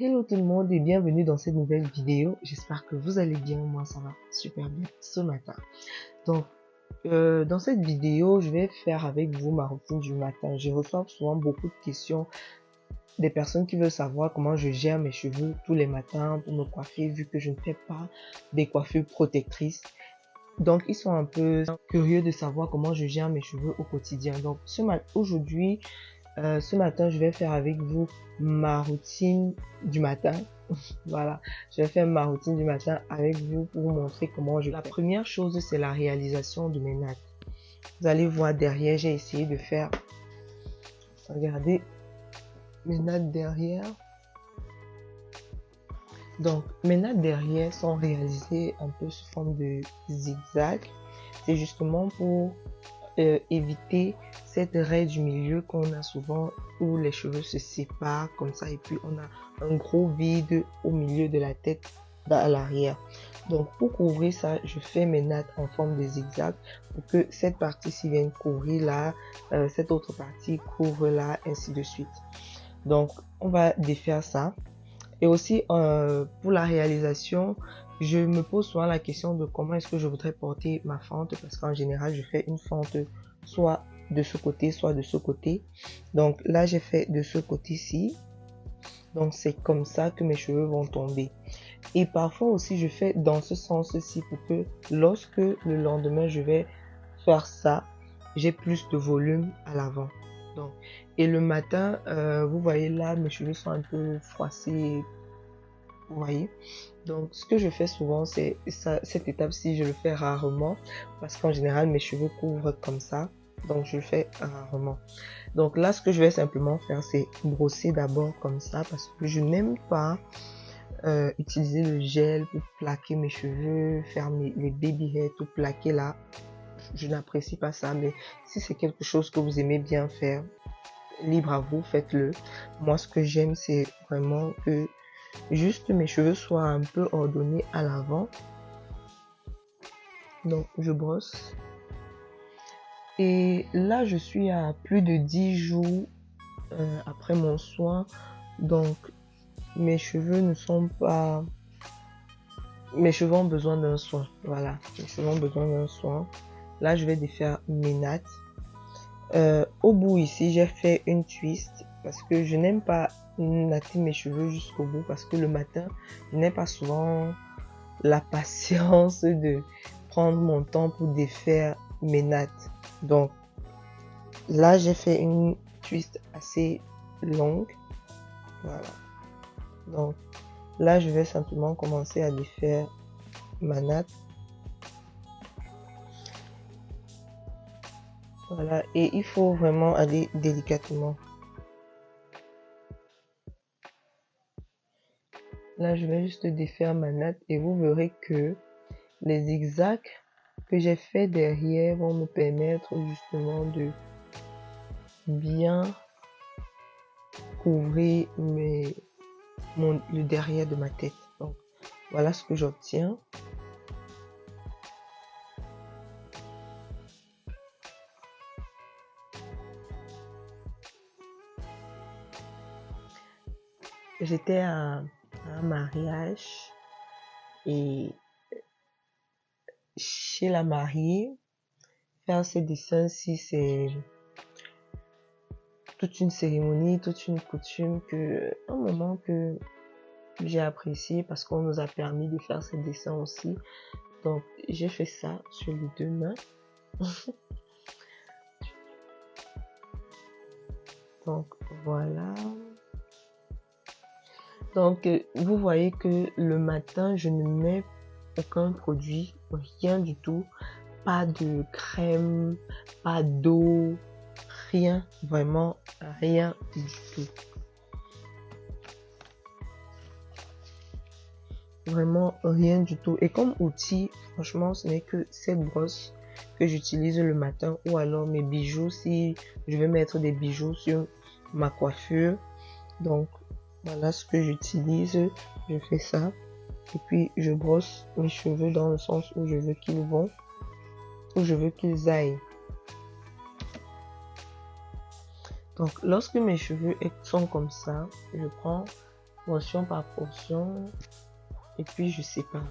Hello tout le monde et bienvenue dans cette nouvelle vidéo. J'espère que vous allez bien. Moi, ça va super bien ce matin. Donc, dans cette vidéo, je vais faire avec vous ma routine du matin. Je reçois souvent beaucoup de questions des personnes qui veulent savoir comment je gère mes cheveux tous les matins pour me coiffer vu que je ne fais pas des coiffures protectrices. Donc, ils sont un peu curieux de savoir comment je gère mes cheveux au quotidien. Donc, aujourd'hui, ce matin, je vais faire avec vous ma routine du matin. Voilà, je vais faire ma routine du matin avec vous pour vous montrer comment je fais. La première chose, c'est la réalisation de mes nattes. Vous allez voir derrière, j'ai essayé de faire, regardez, mes nattes derrière. Donc, mes nattes derrière sont réalisées un peu sous forme de zigzag. C'est justement pour éviter cette raie du milieu qu'on a souvent où les cheveux se séparent comme ça et puis on a un gros vide au milieu de la tête à l'arrière. Donc pour couvrir ça, je fais mes nattes en forme de zigzag pour que cette partie-ci vienne couvrir là, cette autre partie couvre là, ainsi de suite. Donc on va défaire ça. Et aussi pour la réalisation, je me pose souvent la question de comment est-ce que je voudrais porter ma fente parce qu'en général je fais une fente soit de ce côté soit de ce côté. Donc là j'ai fait de ce côté-ci. Donc c'est comme ça que mes cheveux vont tomber. Et parfois aussi je fais dans ce sens-ci pour que lorsque le lendemain je vais faire ça, j'ai plus de volume à l'avant. Donc, et le matin, vous voyez là, mes cheveux sont un peu froissés, vous voyez. Donc, ce que je fais souvent, c'est ça, cette étape-ci, je le fais rarement parce qu'en général, mes cheveux couvrent comme ça. Donc, je le fais rarement. Donc là, ce que je vais simplement faire, c'est brosser d'abord comme ça parce que je n'aime pas utiliser le gel pour plaquer mes cheveux, faire les baby hairs, tout plaquer là. Je n'apprécie pas ça, mais si c'est quelque chose que vous aimez bien faire, libre à vous, faites-le. Moi, ce que j'aime, c'est vraiment que juste mes cheveux soient un peu ordonnés à l'avant. Donc, je brosse. Et là, je suis à plus de 10 jours après mon soin. Donc, mes cheveux ne sont pas... Mes cheveux ont besoin d'un soin. Voilà, mes cheveux ont besoin d'un soin. Là, je vais défaire mes nattes. Au bout ici, j'ai fait une twist parce que je n'aime pas natter mes cheveux jusqu'au bout parce que le matin, je n'ai pas souvent la patience de prendre mon temps pour défaire mes nattes. Donc là, j'ai fait une twist assez longue. Voilà. Donc là, je vais simplement commencer à défaire ma natte. Voilà, et il faut vraiment aller délicatement. Là, je vais juste défaire ma natte et vous verrez que les zigzags que j'ai fait derrière vont me permettre justement de bien couvrir le derrière de ma tête. Donc, voilà ce que j'obtiens. J'étais à un mariage et chez la mariée, faire ces dessins-ci, c'est toute une cérémonie, toute une coutume un moment que j'ai apprécié parce qu'on nous a permis de faire ces dessins aussi. Donc, j'ai fait ça sur les deux mains. Donc, voilà. Donc, vous voyez que le matin, je ne mets aucun produit, rien du tout. Pas de crème, pas d'eau, rien, vraiment rien du tout. Vraiment rien du tout. Et comme outil, franchement, ce n'est que cette brosse que j'utilise le matin ou alors mes bijoux si je vais mettre des bijoux sur ma coiffure. Donc, voilà ce que j'utilise. Je fais ça. Et puis, je brosse mes cheveux dans le sens où je veux qu'ils vont, où je veux qu'ils aillent. Donc, lorsque mes cheveux sont comme ça, je prends portion par portion, et puis je sépare.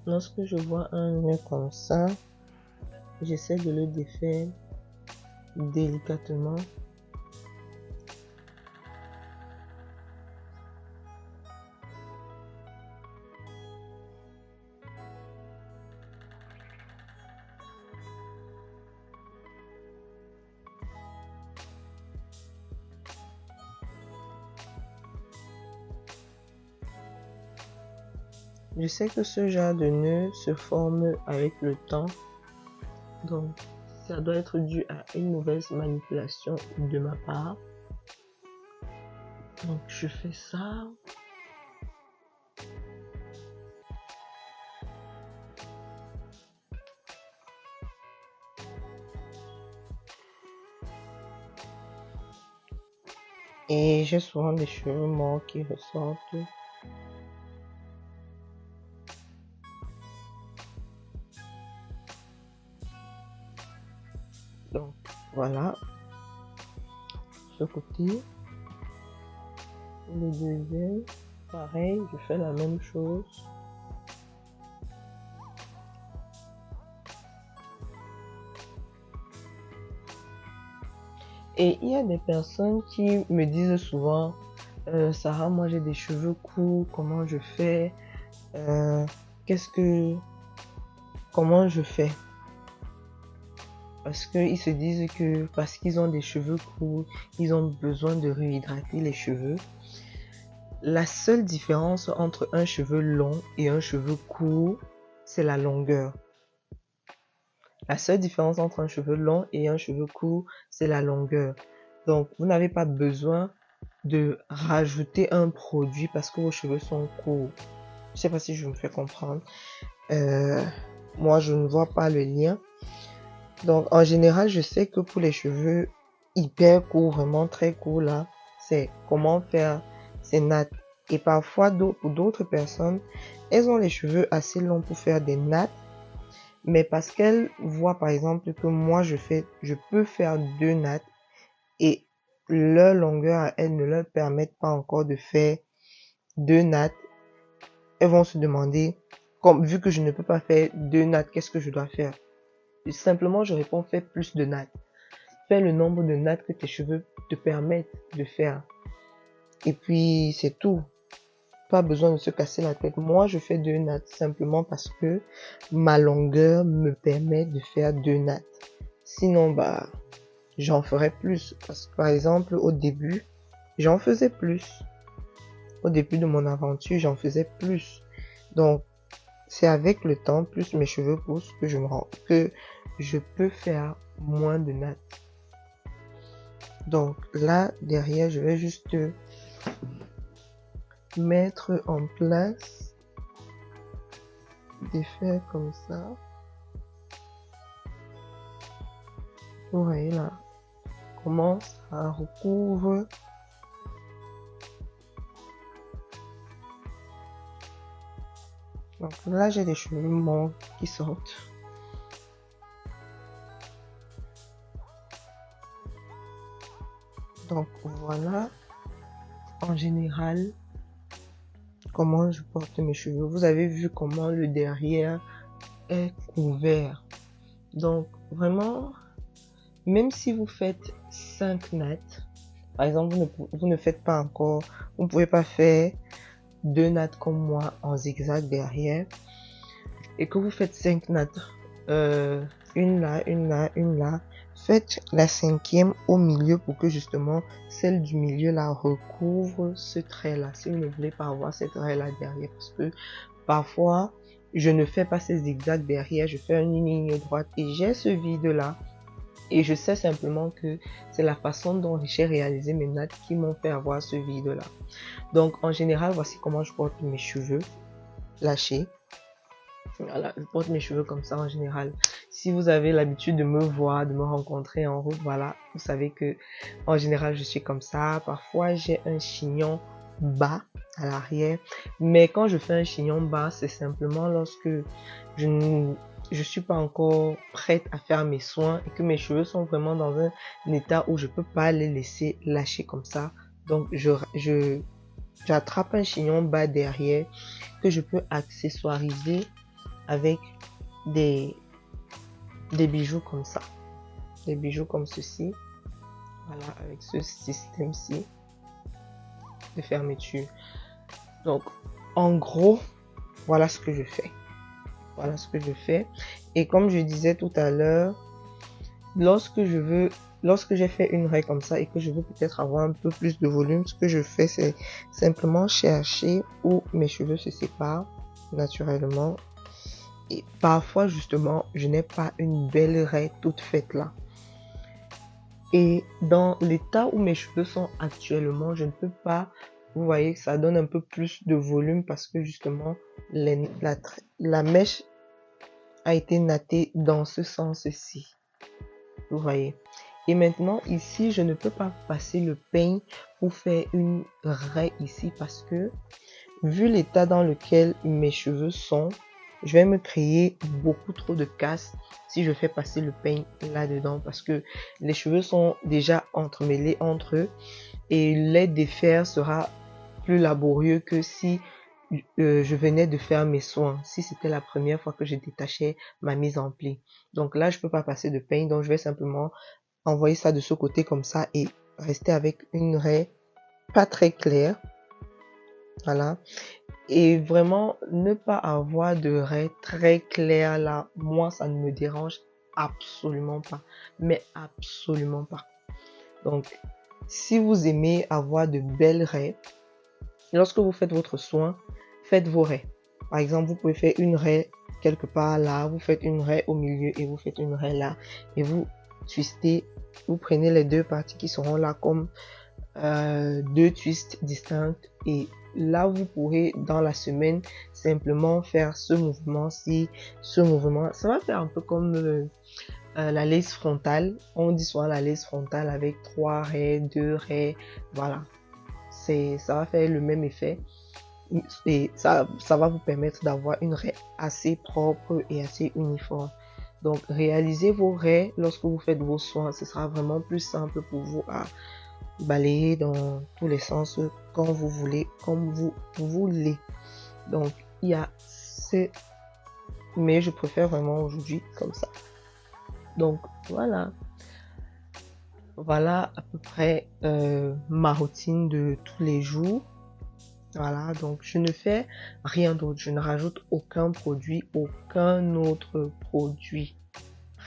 Lorsque je vois un nœud comme ça, j'essaie de le défaire délicatement. Je sais que ce genre de nœud se forme avec le temps, donc ça doit être dû à une mauvaise manipulation de ma part. Donc je fais ça. Et j'ai souvent des cheveux morts qui ressortent. Donc voilà, ce côté. Le deuxième, pareil, je fais la même chose. Et il y a des personnes qui me disent souvent, Sarah, moi j'ai des cheveux courts, comment je fais? Comment je fais? Parce qu'ils se disent que parce qu'ils ont des cheveux courts, ils ont besoin de réhydrater les cheveux. La seule différence entre un cheveu long et un cheveu court, c'est la longueur. La seule différence entre un cheveu long et un cheveu court, c'est la longueur. Donc, vous n'avez pas besoin de rajouter un produit parce que vos cheveux sont courts. Je ne sais pas si je me fais comprendre. Moi, je ne vois pas le lien. Donc, en général, je sais que pour les cheveux hyper courts, vraiment très courts là, c'est comment faire ces nattes. Et parfois, pour d'autres personnes, elles ont les cheveux assez longs pour faire des nattes. Mais parce qu'elles voient par exemple que moi je peux faire 2 nattes et leur longueur à elles ne leur permettent pas encore de faire 2 nattes, elles vont se demander, vu que je ne peux pas faire 2 nattes, qu'est-ce que je dois faire? Et simplement je réponds, fais plus de nattes. Fais le nombre de nattes que tes cheveux te permettent de faire. Et puis c'est tout. Pas besoin de se casser la tête. Moi, je fais 2 nattes simplement parce que ma longueur me permet de faire 2 nattes. Sinon, j'en ferais plus. Parce que, par exemple, au début, j'en faisais plus. Au début de mon aventure, j'en faisais plus. Donc, c'est avec le temps, plus mes cheveux poussent, que je me rends que je peux faire moins de nattes. Donc, là, derrière, je vais juste mettre en place des faits comme ça. Vous voyez là comment ça recouvre. Donc là j'ai des cheveux morts qui sortent. Donc voilà en général comment je porte mes cheveux. Vous avez vu comment le derrière est couvert. Donc vraiment, même si vous faites 5 nattes, par exemple vous ne faites pas encore, vous ne pouvez pas faire 2 nattes comme moi en zigzag derrière, et que vous faites 5 nattes, une là, une là, une là, faites la 5e au milieu pour que justement celle du milieu là recouvre ce trait là, si vous ne voulez pas avoir ce trait là derrière, parce que parfois je ne fais pas ces zigzags derrière, je fais une ligne droite et j'ai ce vide là, et je sais simplement que c'est la façon dont j'ai réalisé mes nattes qui m'ont fait avoir ce vide là. Donc en général, voici comment je porte mes cheveux lâchés. Voilà, je porte mes cheveux comme ça en général. Si vous avez l'habitude de me voir, de me rencontrer en route, voilà, vous savez que en général je suis comme ça. Parfois j'ai un chignon bas à l'arrière, mais quand je fais un chignon bas, c'est simplement lorsque je suis pas encore prête à faire mes soins et que mes cheveux sont vraiment dans un état où je peux pas les laisser lâcher comme ça. Donc j'attrape un chignon bas derrière que je peux accessoiriser avec des bijoux comme ça, des bijoux comme ceci, voilà, avec ce système-ci de fermeture. Donc en gros, voilà ce que je fais, voilà ce que je fais. Et comme je disais tout à l'heure, lorsque j'ai fait une raie comme ça et que je veux peut-être avoir un peu plus de volume, ce que je fais, c'est simplement chercher où mes cheveux se séparent naturellement. Et parfois, justement, je n'ai pas une belle raie toute faite là. Et dans l'état où mes cheveux sont actuellement, je ne peux pas, vous voyez, ça donne un peu plus de volume parce que justement, la mèche a été nattée dans ce sens-ci. Vous voyez. Et maintenant, ici, je ne peux pas passer le peigne pour faire une raie ici parce que, vu l'état dans lequel mes cheveux sont, je vais me créer beaucoup trop de casse si je fais passer le peigne là-dedans parce que les cheveux sont déjà entremêlés entre eux et les défaire sera plus laborieux que si je venais de faire mes soins, si c'était la première fois que je détachais ma mise en pli. Donc là, je peux pas passer de peigne, donc je vais simplement envoyer ça de ce côté comme ça et rester avec une raie pas très claire. Voilà. Et vraiment, ne pas avoir de raie très claire là, moi, ça ne me dérange absolument pas. Mais absolument pas. Donc, si vous aimez avoir de belles raies, lorsque vous faites votre soin, faites vos raies. Par exemple, vous pouvez faire une raie quelque part là, vous faites une raie au milieu et vous faites une raie là. Et vous twistez, vous prenez les deux parties qui seront là comme deux twists distincts et là vous pourrez dans la semaine simplement faire ce mouvement-ci, ce mouvement. Ça va faire un peu comme la lace frontale. On dit souvent la lace frontale avec 3 raies, 2 raies, voilà. Ça va faire le même effet et ça va vous permettre d'avoir une raie assez propre et assez uniforme. Donc réalisez vos raies lorsque vous faites vos soins, ce sera vraiment plus simple pour vous à balayer dans tous les sens quand vous voulez, comme vous voulez. Donc il y a mais je préfère vraiment aujourd'hui comme ça. Donc voilà à peu près ma routine de tous les jours. Voilà, donc je ne fais rien d'autre, je ne rajoute aucun autre produit,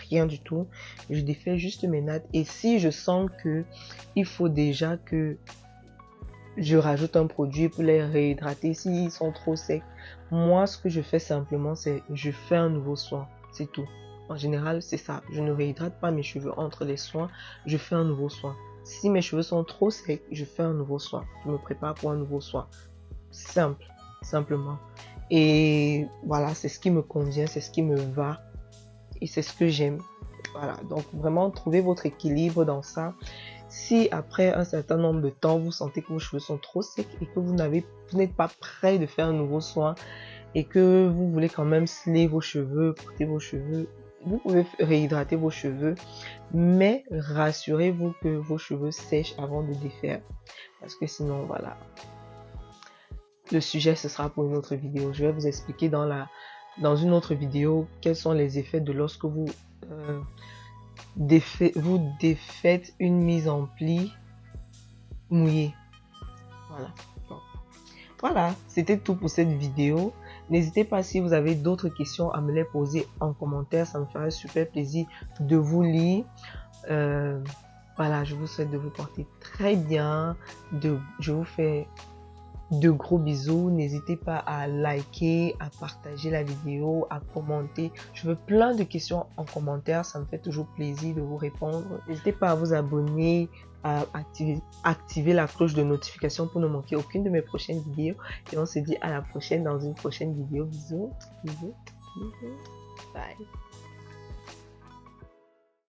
rien du tout. Je défais juste mes nattes et si je sens que il faut déjà que je rajoute un produit pour les réhydrater s'ils sont trop secs, moi ce que je fais simplement c'est je fais un nouveau soin, c'est tout. En général c'est ça, je ne réhydrate pas mes cheveux entre les soins, je fais un nouveau soin. Si mes cheveux sont trop secs, je fais un nouveau soin, je me prépare pour un nouveau soin. Simplement. Et voilà, c'est ce qui me convient, c'est ce qui me va et c'est ce que j'aime. Voilà, donc vraiment trouvez votre équilibre dans ça. Si après un certain nombre de temps, vous sentez que vos cheveux sont trop secs et que vous n'êtes pas prêt de faire un nouveau soin et que vous voulez quand même sceller vos cheveux, porter vos cheveux, vous pouvez réhydrater vos cheveux, mais rassurez-vous que vos cheveux sèchent avant de défaire. Parce que sinon, voilà. Le sujet, ce sera pour une autre vidéo. Je vais vous expliquer dans une autre vidéo quels sont les effets de lorsque vous défaites une mise en pli mouillée. Voilà. Bon. Voilà, c'était tout pour cette vidéo. N'hésitez pas si vous avez d'autres questions à me les poser en commentaire. Ça me ferait super plaisir de vous lire. Voilà, je vous souhaite de vous porter très bien. Je vous fais de gros bisous. N'hésitez pas à liker, à partager la vidéo, à commenter. Je veux plein de questions en commentaire. Ça me fait toujours plaisir de vous répondre. N'hésitez pas à vous abonner, à activer la cloche de notification pour ne manquer aucune de mes prochaines vidéos. Et on se dit à la prochaine dans une prochaine vidéo. Bisous. Bisous. Bye.